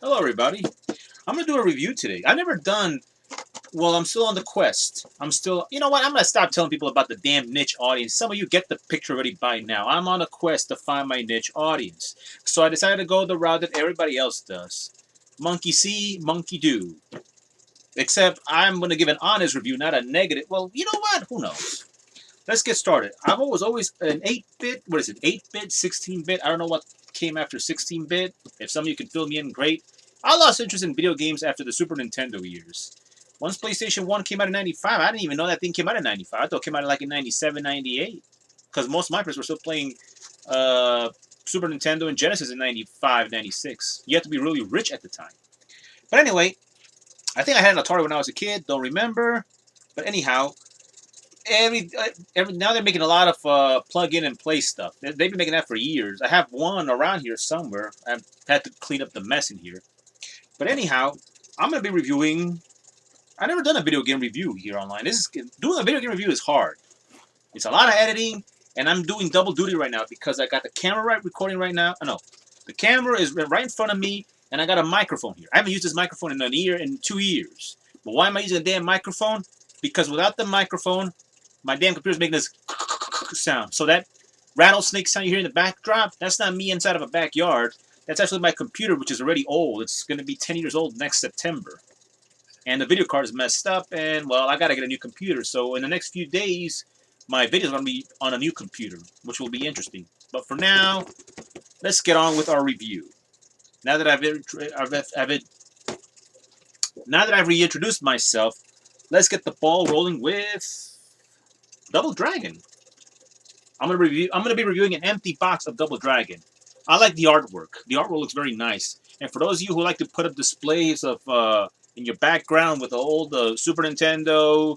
Hello, everybody. I'm going to do a review today. I've never done... Well, I'm still on the quest. I'm still... You know what? I'm going to stop telling people about the damn niche audience. Some of you get the picture already by now. I'm on a quest to find my niche audience. So I decided to go the route that everybody else does. Monkey see, monkey do. Except I'm going to give an honest review, not a negative. Well, you know what? Who knows? Let's get started. I was always an 8-bit... What is it? 8-bit, 16-bit? I don't know what came after 16-bit. If some of you can fill me in, great. I lost interest in video games after the Super Nintendo years. Once PlayStation 1 came out in 95, I didn't even know that thing came out in 95. I thought it came out like in 97, 98. Because most of my friends were still playing Super Nintendo and Genesis in 95, 96. You had to be really rich at the time. But anyway, I think I had an Atari when I was a kid. Don't remember. But anyhow... now they're making a lot of plug-in and play stuff. They've been making that for years. I have one around here somewhere. I've had to clean up the mess in here. But anyhow, I'm going to be reviewing... I've never done a video game review here online. Doing a video game review is hard. It's a lot of editing, and I'm doing double duty right now because I got the camera recording right now. No, the camera is right in front of me, and I got a microphone here. I haven't used this microphone in 2 years. But why am I using a damn microphone? Because without the microphone... my damn computer's making this sound. So that rattlesnake sound you hear in the backdrop, that's not me inside of a backyard. That's actually my computer, which is already old. It's going to be 10 years old next September. And the video card is messed up, and, well, I got to get a new computer. So in the next few days, my videos are going to be on a new computer, which will be interesting. But for now, let's get on with our review. Now that I've reintroduced myself, let's get the ball rolling with... Double Dragon. I'm gonna be reviewing an empty box of Double Dragon. I like the artwork. The artwork looks very nice. And for those of you who like to put up displays of in your background with the old Super Nintendo,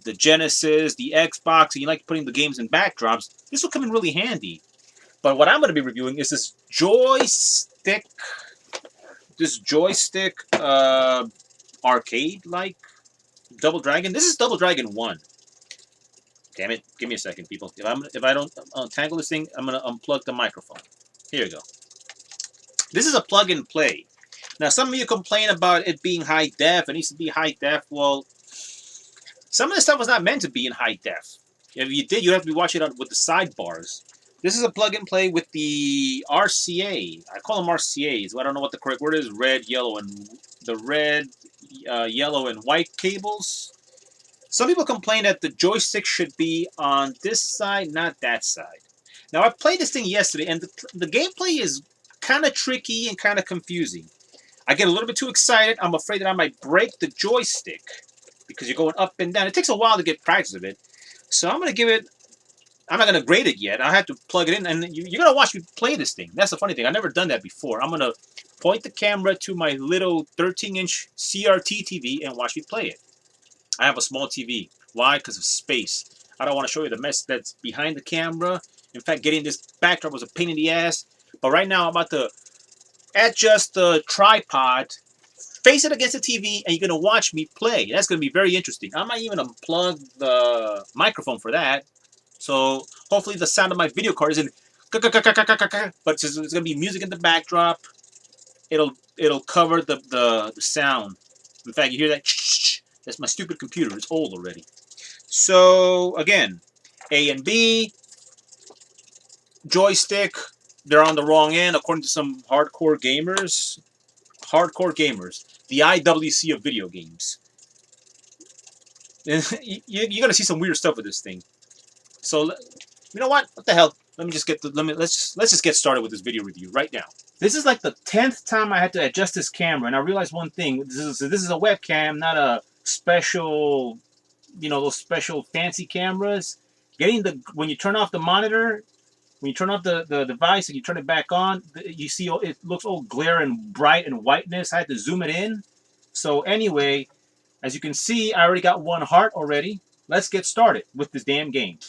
the Genesis, the Xbox, and you like putting the games in backdrops, this will come in really handy. But what I'm gonna be reviewing is this joystick. Arcade-like Double Dragon. This is Double Dragon 1. Damn it. Give me a second, people. If I don't untangle this thing, I'm going to unplug the microphone. Here you go. This is a plug and play. Now, some of you complain about it being high def. It needs to be high def. Well, some of the stuff was not meant to be in high def. If you did, you have to be watching it with the sidebars. This is a plug and play with the RCA. I call them RCAs. I don't know what the correct word is. Red, yellow, and the red... yellow and white cables. Some people complain that the joystick should be on this side, not that side. Now, I played this thing yesterday, and the gameplay is kind of tricky and kind of confusing. I get a little bit too excited. I'm afraid that I might break the joystick because you're going up and down. It takes a while to get practice of it. So I'm going to give it... I'm not going to grade it yet. I have to plug it in, and you're going to watch me play this thing. That's the funny thing. I've never done that before. I'm going to point the camera to my little 13-inch CRT TV and watch me play it. I have a small TV. Why? Because of space. I don't want to show you the mess that's behind the camera. In fact, getting this backdrop was a pain in the ass. But right now, I'm about to adjust the tripod, face it against the TV, and you're going to watch me play. That's going to be very interesting. I might even unplug the microphone for that. So hopefully the sound of my video card isn't... But it's going to be music in the backdrop. It'll cover the sound. In fact, you hear that? That's my stupid computer. It's old already. So again, A and B, joystick. They're on the wrong end, according to some hardcore gamers. The IWC of video games. You're gonna see some weird stuff with this thing. So you know what? What the hell? Let's just get started with this video review right now. This is like the 10th time I had to adjust this camera, and I realized one thing. This is a webcam, not a special, those special fancy cameras. When you turn off the monitor, when you turn off the device and you turn it back on, you see it looks all glare and bright and whiteness. I had to zoom it in. So anyway, as you can see, I already got one heart already. Let's get started with this damn game.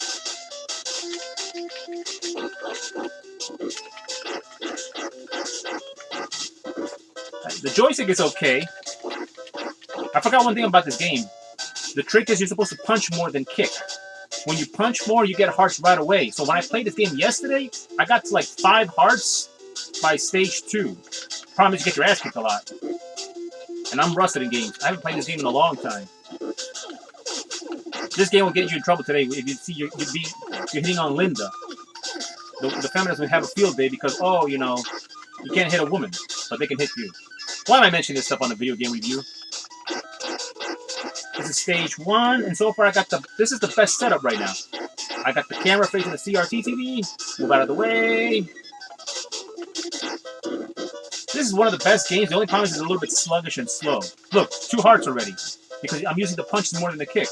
The joystick is okay. I forgot one thing about this game. The trick is you're supposed to punch more than kick. When you punch more, you get hearts right away. So when I played this game yesterday, I got to like 5 hearts by stage 2. Problem is you get your ass kicked a lot. And I'm rusted in games. I haven't played this game in a long time. This game will get you in trouble today if you see you're hitting on Linda. The feminists would have a field day because, oh, you know, you can't hit a woman, but they can hit you. Why am I mentioning this stuff on the video game review? This is stage 1, and so far I got this is the best setup right now. I got the camera facing the CRT TV. Move out of the way. This is one of the best games. The only problem is it's a little bit sluggish and slow. Look, 2 hearts already, because I'm using the punches more than the kick.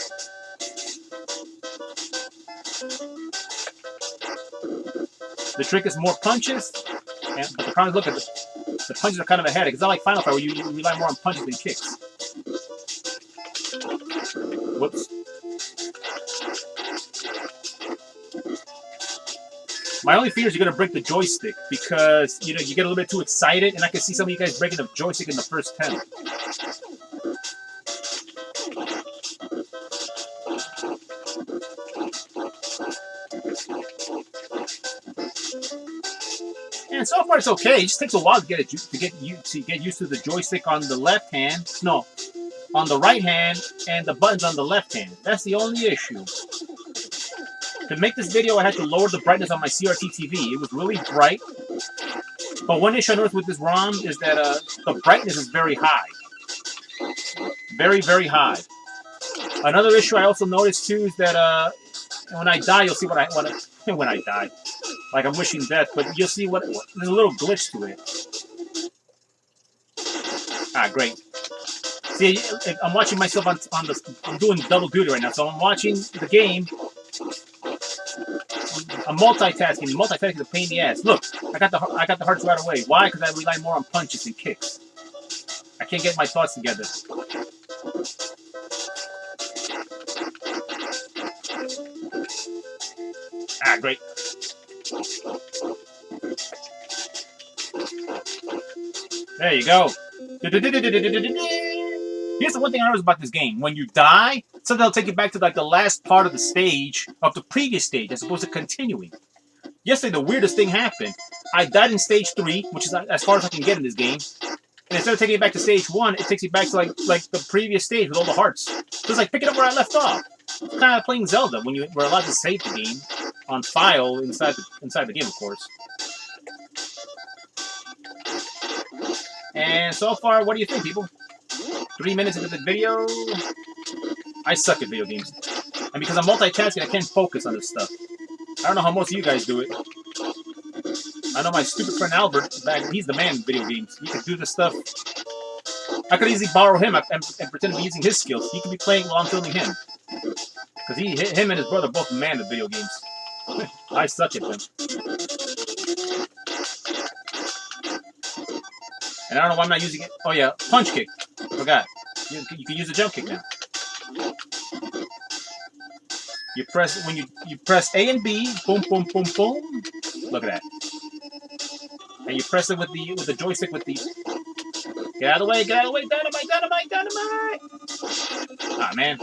The trick is more punches, but the problem is, look, at the punches are kind of ahead. It's not like Final Fight where you rely more on punches than kicks. Whoops. My only fear is you're going to break the joystick because, you know, you get a little bit too excited, and I can see some of you guys breaking the joystick in the first 10. And so far it's okay. It just takes a while to get used to the joystick on the left hand. No, on the right hand and the buttons on the left hand. That's the only issue. To make this video, I had to lower the brightness on my CRT TV. It was really bright. But one issue I noticed with this ROM is that the brightness is very high. Very, very high. Another issue I also noticed too is that when I die, you'll see when I die. Like I'm wishing death, but you'll see there's a little glitch to it. Ah, great. See, I'm watching myself I'm doing double duty right now, so I'm watching the game. I'm multitasking. Multitasking is a pain in the ass. Look, I got the hearts right away. Why? Because I rely more on punches than kicks. I can't get my thoughts together. Ah, great. There you go. Here's the one thing I noticed about this game. When you die, something will take you back to like the last part of the stage, of the previous stage, as opposed to continuing. Yesterday, the weirdest thing happened. I died in stage 3, which is as far as I can get in this game. And instead of taking you back to stage 1, it takes you back to like the previous stage with all the hearts. So it's like picking up where I left off. It's kind of like playing Zelda when you were allowed to save the game on file inside the game, of course. And so far, what do you think, people? 3 minutes into the video, I suck at video games. And because I'm multitasking, I can't focus on this stuff. I don't know how most of you guys do it. I know my stupid friend Albert, he's the man in video games. He can do this stuff. I could easily borrow him and pretend to be using his skills. He could be playing while I'm filming him. Because him and his brother both man at video games. I suck at them. And I don't know why I'm not using it. Oh yeah, punch kick. I forgot. You can use a jump kick now. You press when you press A and B, boom, boom, boom, boom. Look at that. And you press it with the joystick with the. Get out of the way! Get out of the way! Dynamite! Dynamite! Dynamite! Ah man.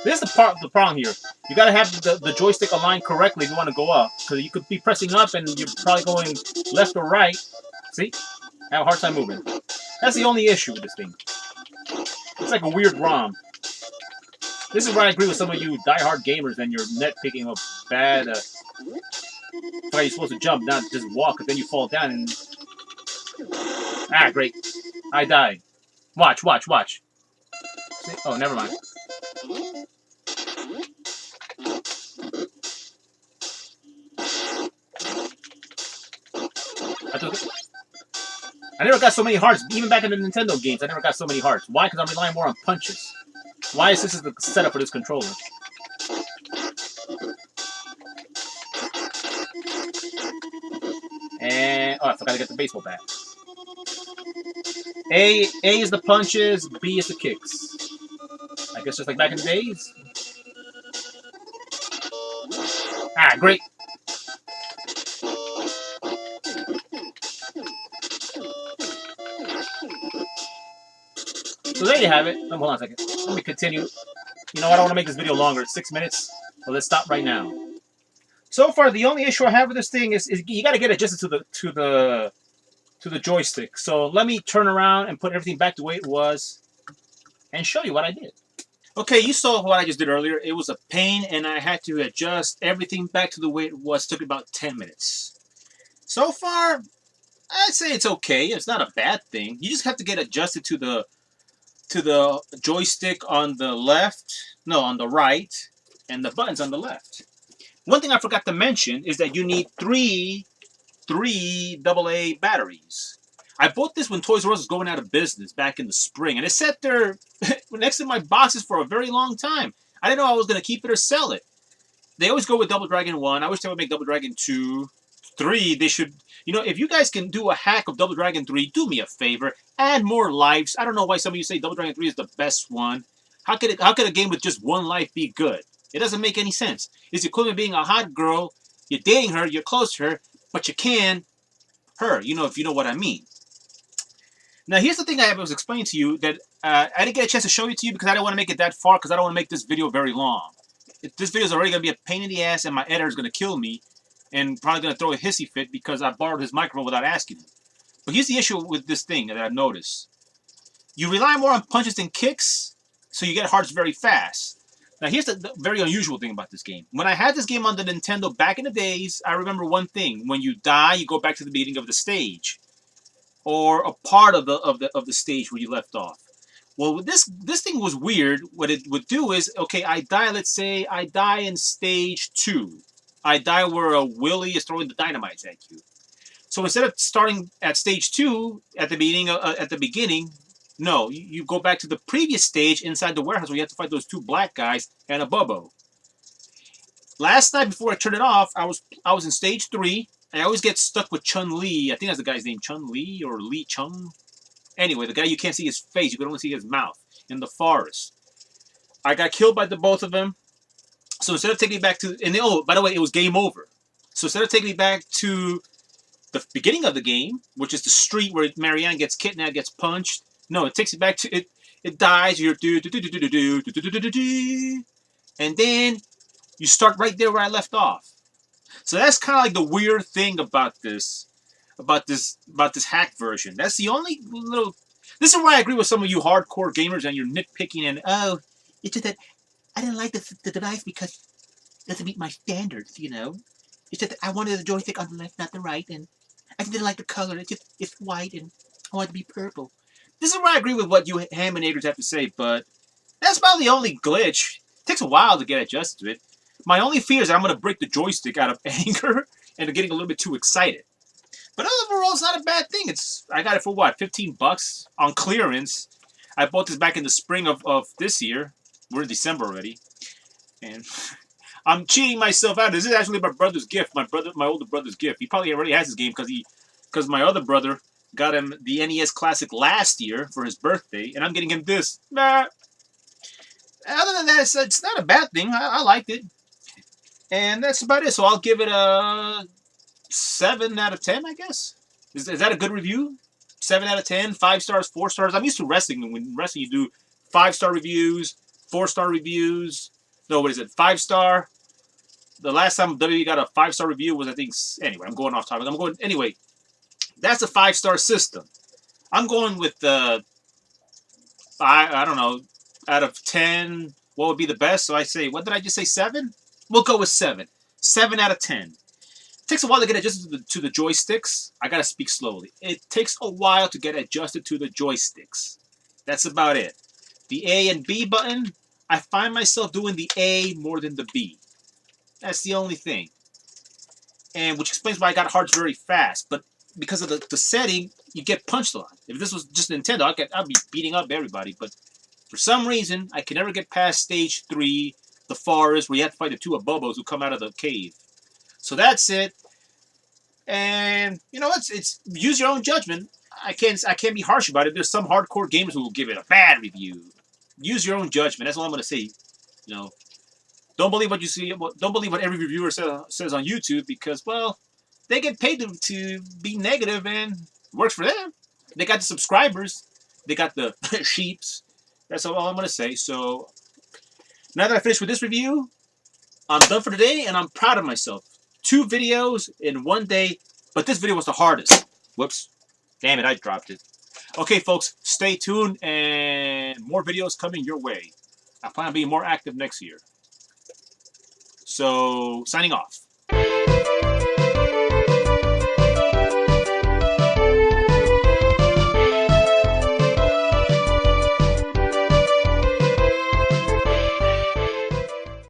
This is the problem here. You gotta have the joystick aligned correctly if you want to go up. Because you could be pressing up and you're probably going left or right. See? I have a hard time moving. That's the only issue with this thing. It's like a weird ROM. This is where I agree with some of you die-hard gamers and you're nitpicking up bad. Why you're supposed to jump, not just walk, because then you fall down and. Ah, great. I died. Watch, watch, watch. See? Oh, never mind. I never got so many hearts, even back in the Nintendo games, I never got so many hearts. Why? Because I'm relying more on punches. Why is this the setup for this controller? And, oh, I forgot to get the baseball bat. A is the punches, B is the kicks. I guess just like back in the days. Ah, great. So there you have it. Oh, hold on a second. Let me continue. You know, I don't want to make this video longer. It's 6 minutes. So let's stop right now. So far, the only issue I have with this thing is you got to get adjusted to the joystick. So let me turn around and put everything back the way it was, and show you what I did. Okay, you saw what I just did earlier. It was a pain, and I had to adjust everything back to the way it was. It took about 10 minutes. So far, I'd say it's okay. It's not a bad thing. You just have to get adjusted to the joystick on the left, no, on the right, and the buttons on the left. One thing I forgot to mention is that you need three AA batteries. I bought this when Toys R Us was going out of business back in the spring, and it sat there next to my boxes for a very long time. I didn't know I was going to keep it or sell it. They always go with Double Dragon 1. I wish they would make Double Dragon 2. 3, they should... You know, if you guys can do a hack of Double Dragon 3, do me a favor. Add more lives. I don't know why some of you say Double Dragon 3 is the best one. How could a game with just one life be good? It doesn't make any sense. It's the equivalent of being a hot girl. You're dating her, you're close to her, but you can her. You know, if you know what I mean. Now, here's the thing I was explaining to you that I didn't get a chance to show it to you because I didn't want to make it that far because I don't want to make this video very long. This video is already going to be a pain in the ass and my editor is going to kill me and probably going to throw a hissy fit because I borrowed his microphone without asking him. But here's the issue with this thing that I've noticed. You rely more on punches than kicks, so you get hearts very fast. Now, here's the very unusual thing about this game. When I had this game on the Nintendo back in the days, I remember one thing. When you die, you go back to the beginning of the stage. Or a part of the stage where you left off. Well, this thing was weird. What it would do is, okay, I die, let's say I die in stage 2. I die where a Willy is throwing the dynamites at you. So instead of starting at stage 2 at the beginning, no, you go back to the previous stage inside the warehouse where you have to fight those 2 black guys and a Bubbo. Last night before I turned it off, I was in stage 3. I always get stuck with Chun-Li. I think that's the guy's name, Chun-Li or Li Chung. Anyway, the guy you can't see his face, you can only see his mouth in the forest. I got killed by the both of them. So instead of taking me back to... And oh, by the way, it was game over. So instead of taking me back to the beginning of the game, which is the street where Marianne gets kidnapped, gets punched. No, it takes you back to... It dies, you're... And then you start right there where I left off. So that's kind of like the weird thing about this hack version. That's the only little... This is why I agree with some of you hardcore gamers and you're nitpicking and, oh, it's just that I didn't like the device because it doesn't meet my standards, you know? It's just that I wanted the joystick on the left, not the right, and I didn't like the color. It's white and I want it to be purple. This is why I agree with what you Hamanators have to say, but that's about the only glitch. It takes a while to get adjusted to it. My only fear is that I'm going to break the joystick out of anger and getting a little bit too excited. But overall, it's not a bad thing. I got it for what, 15 bucks on clearance. I bought this back in the spring of this year. We're in December already. And I'm cheating myself out. This is actually my brother's gift. My older brother's gift. He probably already has this game because my other brother got him the NES Classic last year for his birthday. And I'm getting him this. Nah. Other than that, it's not a bad thing. I liked it. And that's about it. So I'll give it a 7 out of 10, I guess. Is that a good review? 7 out of 10, 5 stars, 4 stars. I'm used to wrestling. And when wrestling, you do 5-star reviews, 4-star reviews. No, what is it? 5-star. The last time WWE got a 5-star review was, I think, anyway, I'm going off topic. Anyway, that's a 5-star system. I'm going with the, I don't know, out of 10, what would be the best? So I say, what did I just say, 7? We'll go with 7. 7 out of 10. It takes a while to get adjusted to the joysticks. I gotta speak slowly. It takes a while to get adjusted to the joysticks. That's about it. The A and B button, I find myself doing the A more than the B. That's the only thing. And which explains why I got hearts very fast. But because of the setting, you get punched a lot. If this was just Nintendo, I'd be beating up everybody. But for some reason, I can never get past stage 3, the forest, where you have to fight the 2 Abobos who come out of the cave. So that's it. And you know, it's use your own judgment. I can't be harsh about it. There's some hardcore gamers who will give it a bad review. Use your own judgment. That's all I'm going to say. You know, don't believe what you see. Don't believe what every reviewer says on YouTube because, well, they get paid to be negative and it works for them. They got the subscribers. They got the sheeps. That's all I'm going to say. So now that I finished with this review, I'm done for today, and I'm proud of myself. 2 videos in 1 day, but this video was the hardest. Whoops. Damn it, I dropped it. Okay, folks, stay tuned, and more videos coming your way. I plan on being more active next year. So, signing off.